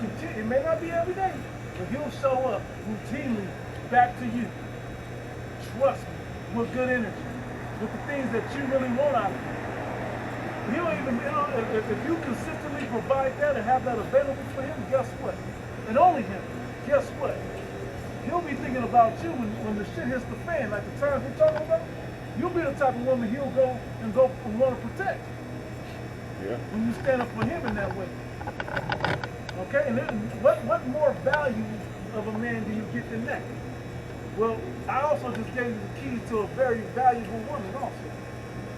continue, it may not be every day, but he'll show up routinely back to you. Trust me, with good energy, with the things that you really want out of him. He'll even, if you consistently provide that and have that available for him, guess what? And only him, guess what? He'll be thinking about you when the shit hits the fan, like the times we're talking about. You'll be the type of woman he'll go and want to protect. Yeah. When you stand up for him in that way. Okay, and then what more value of a man do you get than that? Well, I also just gave you the keys to a very valuable woman also.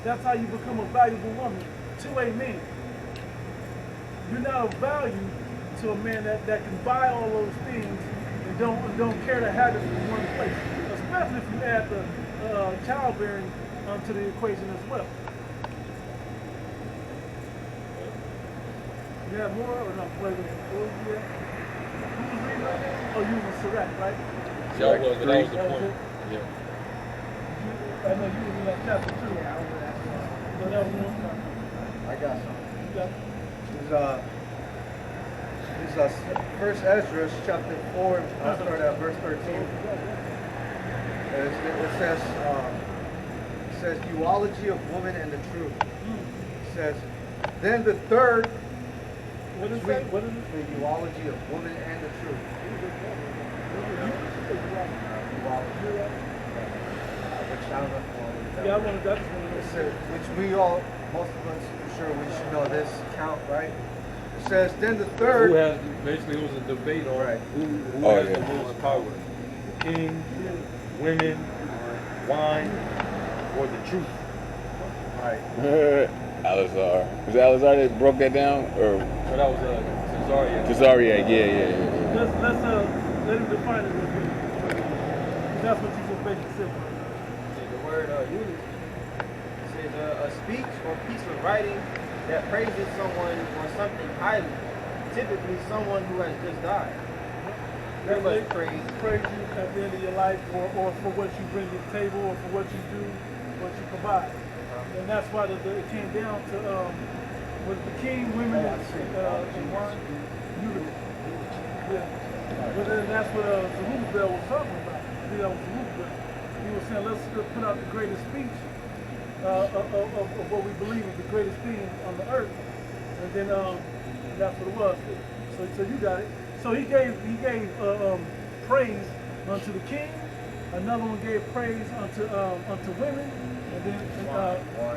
That's how you become a valuable woman to a man. You're not of value to a man that can buy all those things and don't care to have it in one place. Especially if you add the childbearing to the equation as well. You have more or no? Wait, who was reading right now? Oh, you was Sirach, right? Y'all was, but that was the point. Yeah. I know you was in that chapter too. Yeah, I was in that. So that was one chapter. I got some. You got This is First Ezra, chapter 4. I'll start at verse 13. It says, "Eulogy of woman and the truth." It says, "Then the third." What is that? What is it? The eulogy of woman and the truth. Yeah, I want to. Which we all, most of us, I'm sure we should know this count, right? It says, "Then the third." Who has, basically, it was a debate on who has the most power. The king, women, wine, or the truth. Right. Alizar. Was it Alizar that broke that down? Or So that was Cesaria. Cesaria, yeah. Let's let him define it real quick. That's what you just basically said. The word eulogy says a speech or piece of writing that praises someone or something highly, typically someone who has just died. Very much praise. Praise you at the end of your life, or for what you bring to the table, or for what you do, what you provide. And that's why it came down to with the king, women, and wine, eulogy. Yeah. But then that's what Zerubbabel was talking about. I think that was Zerubbabel. He was saying, let's put out the greatest speech of what we believe is the greatest thing on the earth. And then that's what it was. So you got it. So he gave praise unto the king. Another one gave praise unto women, and then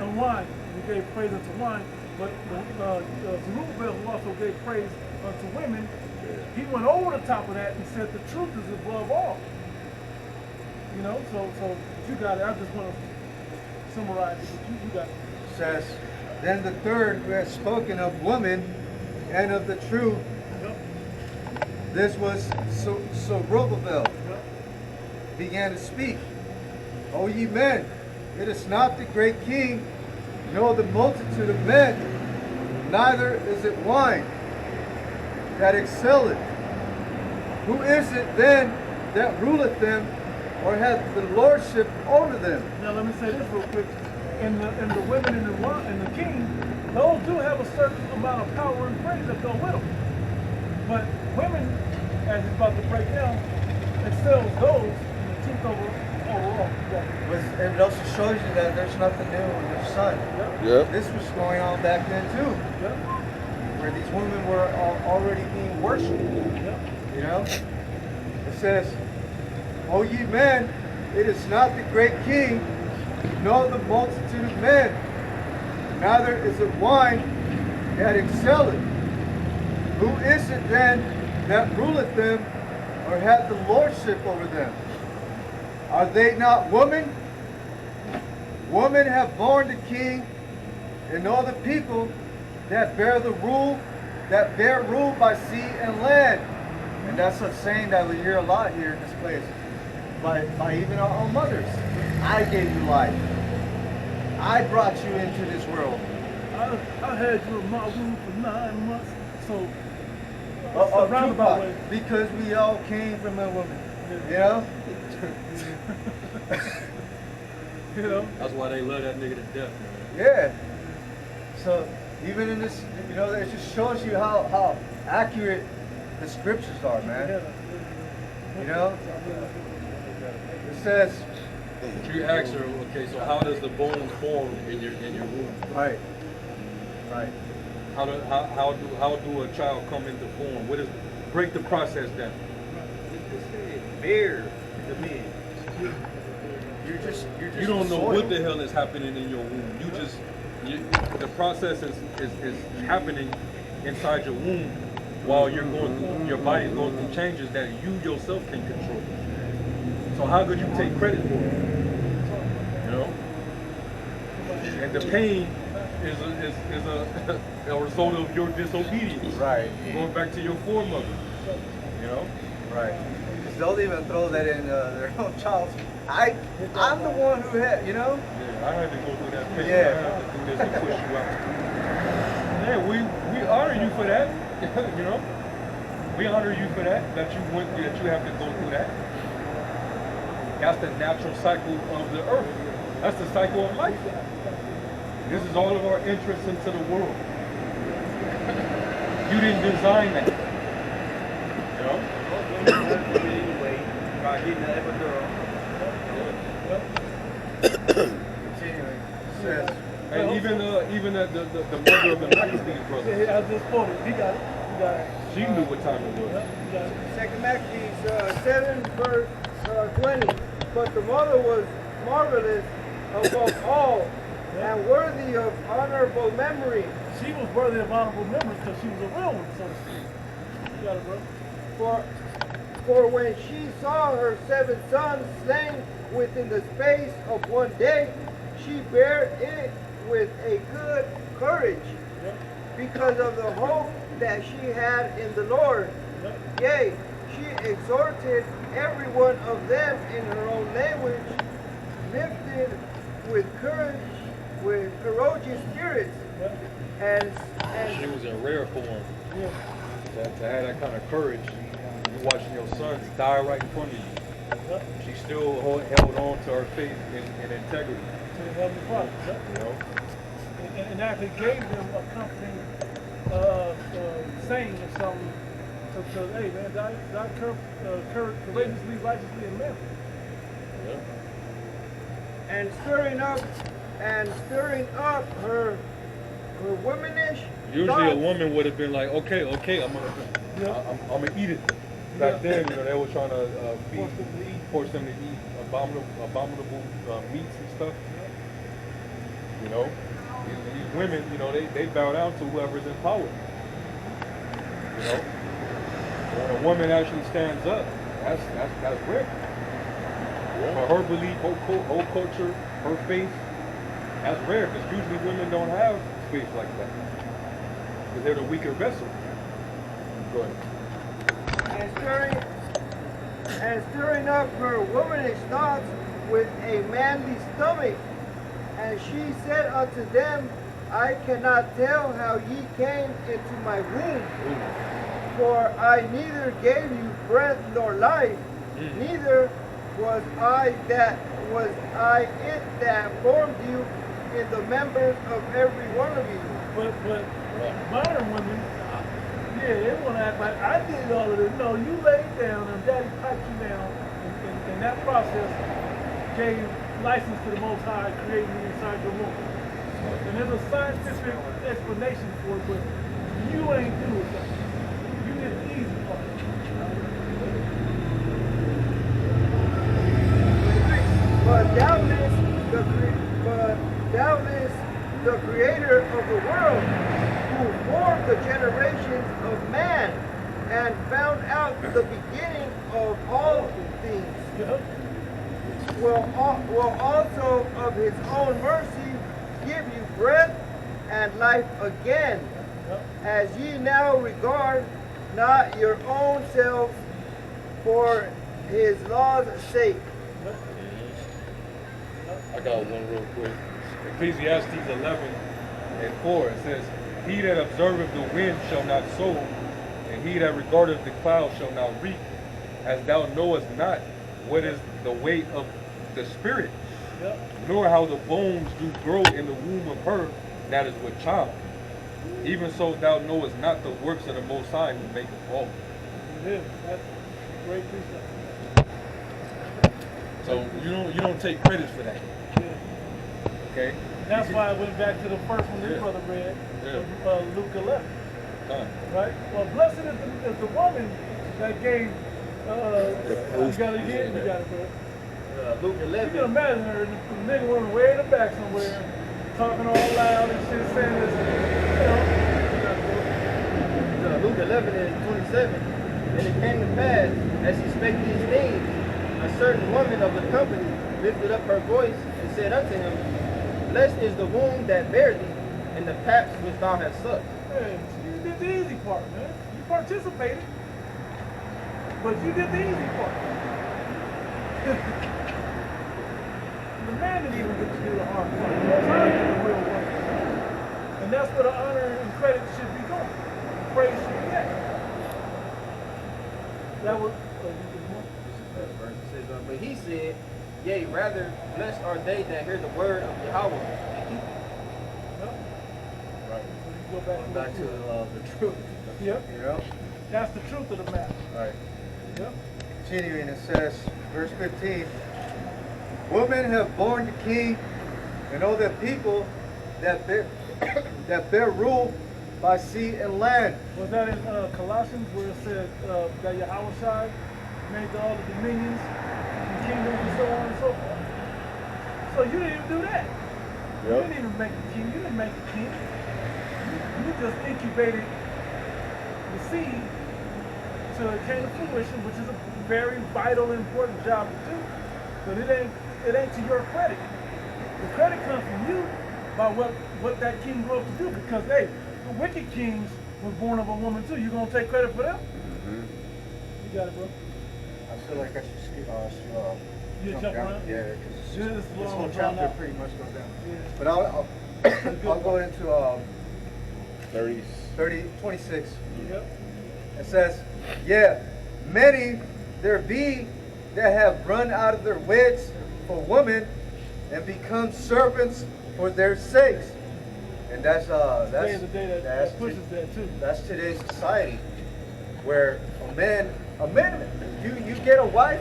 and wine. He gave praise unto wine. But Zerubbabel, who also gave praise unto women, he went over the top of that and said the truth is above all. You know, so you got it. I just want to summarize it, but you got it. It says, "Then the third who has spoken of woman and of the truth." Yep. This was Zerubbabel. Yep. Began to speak. "O ye men, it is not the great king, nor the multitude of men, neither is it wine that excelleth. Who is it then that ruleth them, or hath the lordship over them?" Now let me say this real quick. And the women and the king, those do have a certain amount of power and praise that go with them. But women, as it's about to break down, excels those in the truth overall. It also shows you that there's nothing new under the sun. Yep. This was going on back then too, Yep. where these women were already being worshipped. Yep. You know? It says, "O ye men, it is not the great king, nor the multitude of men, neither is it wine that excelleth. Who is it then that ruleth them, or hath the lordship over them? Are they not women? Women have borne the king, and all the people that bear rule by sea and land." And that's a saying that we hear a lot here in this place, by even our own mothers. "I gave you life. I brought you into this world." I had you in my womb for 9 months. So, A roundabout way. because we all came from a woman. You know? You know? That's why they love that nigga to death, man. Yeah. So even in this, you know, it just shows you how accurate the scriptures are, man. You know? It says, You ask her, okay, so how does the bone form in your womb? right, right. How do a child come into form? Break the process down. Bear the men. You're just You don't know soil. what the hell is happening in your womb. The process is happening inside your womb while your body's going through changes that you yourself can control. So how could you take credit for it? You know? And the pain is a result of your disobedience. Right. Going back to your foremother. You know? Right. Because they'll even throw that in their own child's. I'm the one who had, you know? Yeah, I had to go through that pain. Yeah. I had to do this and push you out. Yeah, we honor you for that. You know? We honor you for that you have to go through that. That's the natural cycle of the earth. That's the cycle of life. This is all of our entrance into the world. You didn't design that. You know? Anyway, by getting the epidural. Continuing. It says, And even the mother of the Maccabees brothers, I just quoted. He got it. He got it. she knew what time it was. He got it. Second Maccabees 7 verse 20. But the mother was marvelous above all and worthy of honorable memory. She was worthy of honorable memories because she was a real one, so to speak. You got it, bro. For when she saw her 7 sons slain within the space of 1 day, she bare it with a good courage, because of the hope that she had in the Lord. Yea, she exhorted every one of them in her own language, lifted with courage, with courageous spirits, and She was in rare form. To have that kind of courage, you watching your sons die right in front of you. She still held on to her faith and integrity. To the Heavenly Father. You know? And actually gave them a comforting saying or something to hey man, die courageously, righteously, and manfully. and stirring up her womanish Usually thoughts. a woman would have been like, okay, I'm gonna eat it. Back then, they were trying to force them to eat abominable meats and stuff. You know, these women, they bow down to whoever's in power. You know, when a woman actually stands up, that's rare. For her belief, whole culture, her faith, that's rare because usually women don't have faith like that because they're the weaker vessel. Go ahead. And stirring up her womanish thoughts with a manly stomach. And she said unto them, I cannot tell how ye came into my womb, for I neither gave you breath nor life, neither was I it that formed you in the members of every one of you. But modern women, they want to act like I did all of this. No, you laid down and daddy piped you down, and that process gave license to the Most High creating you inside your womb. And there's a scientific explanation for it, but you ain't doing that. You did the easy part. But doubtless the creator of the world, who formed the generations of man and found out the beginning of all things, will also of his own mercy give you breath and life again, as ye now regard not your own selves for his law's sake. I got one real quick. Ecclesiastes 11:4, it says, He that observeth the wind shall not sow, and he that regardeth the clouds shall not reap, as thou knowest not what is the weight of the spirit, nor how the bones do grow in the womb of her that is with child. Even so thou knowest not the works of the Most High who maketh all. Yeah, that's great precept. So you don't take credit for that. Yeah. Okay? That's why I went back to the first one this Yeah. brother read, Yeah. Luke 11. Huh. Right? Well, blessed is the woman that gave, you got it again? You got it, bro. Luke You 11. can imagine her, the nigga was way in the back somewhere, talking all loud and shit, saying this, Luke 11 and 27. And it came to pass, as he spake these things, a certain woman of the company lifted up her voice and said unto him, Blessed is the womb that bare thee, and the paps which thou hast sucked. Hey, you did the easy part, man. You participated, but you did the easy part. The man didn't even get to do the hard part. The Most High did the real work. And that's where the honor and credit should be going. Praise should be at. That was. But he said, Yea, rather, blessed are they that hear the word of Yahweh and keep it. Right. Go back to the truth. Yep. You know? That's the truth of the matter. Right. Yep. Continuing, it says, verse 15, Women have borne the king, and all the people that bear rule by sea and land. Was that in Colossians where it said that Yahweh made all the dominions and kingdoms and so on and so forth? So you didn't even do that. You Yep. didn't even make the king. You didn't make the king. You just incubated the seed till it came to fruition, which is a very vital and important job to do. But it ain't to your credit. The credit comes from you by what that king grew up to do. Because hey, the wicked kings was born of a woman too. You gonna take credit for them? You got it, bro. I feel like I should skip, You jump down. around? Yeah, because Yeah, this it's long, whole drawn chapter out. pretty much goes down. Yeah. But I'll go into 30s. 26. Yep. It says, yeah, many there be that have run out of their wits for women and become servants for their sakes. And that's Today is the day that pushes that too. that's today's society, where a man, you get a wife,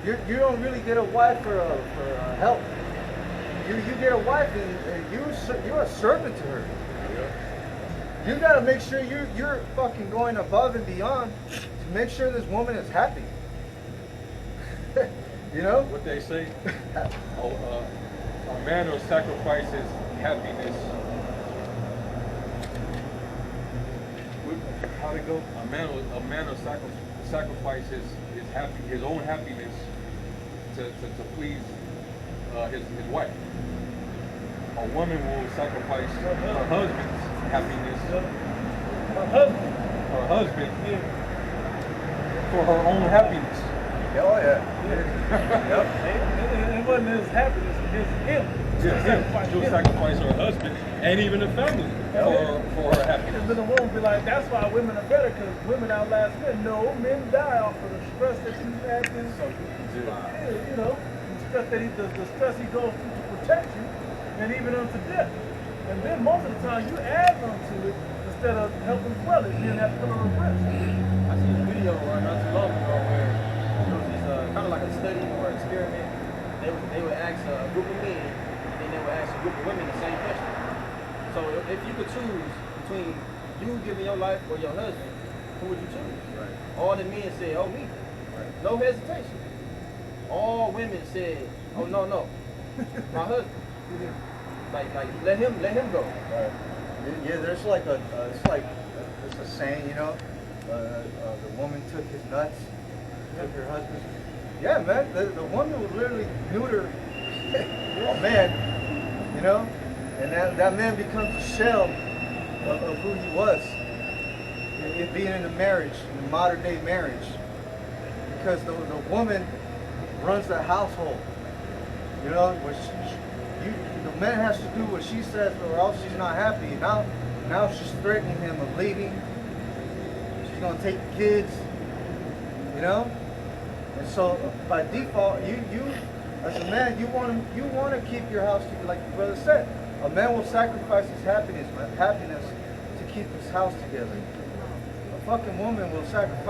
you don't really get a wife for help. You get a wife and you're a servant to her. You gotta make sure you're fucking going above and beyond to make sure this woman is happy. You know? What they say, a man who sacrifices happiness. How'd it go? A man who sacrifices his own happiness to please his wife. A woman will sacrifice her husband's happiness, her husband, for her own happiness. Oh yeah. It wasn't his happiness, it's him. She'll sacrifice her husband and even the family for her happiness. And then the woman be like, that's why women are better, because women outlast men. No, men die off of the stress that you had in, you know, the stress he goes through to protect you, and even unto death. And then most of the time you add onto it instead of helping quell it, then that pillar of rest. I seen a video not too long ago where it was this kind of like a study or experiment. They would ask a group of men, and then they would ask a group of women the same question. So if you could choose between you giving your life or your husband, who would you choose? Right. All the men said, oh, me. Right. No hesitation. All women said, oh, no, my husband. Like let him go. Right. Yeah, there's like it's a saying, you know, the woman took his nuts, took her husband's. Yeah, man, the woman would literally neuter a man, you know, and that man becomes a shell of who he was. It being in a marriage, in a modern day marriage, because the woman runs the household, you know, the man has to do what she says or else she's not happy. Now she's threatening him of leaving. She's gonna take the kids, you know. And so by default, you as a man, you want to keep your house together, like the brother said. A man will sacrifice his happiness to keep his house together. A fucking woman will sacrifice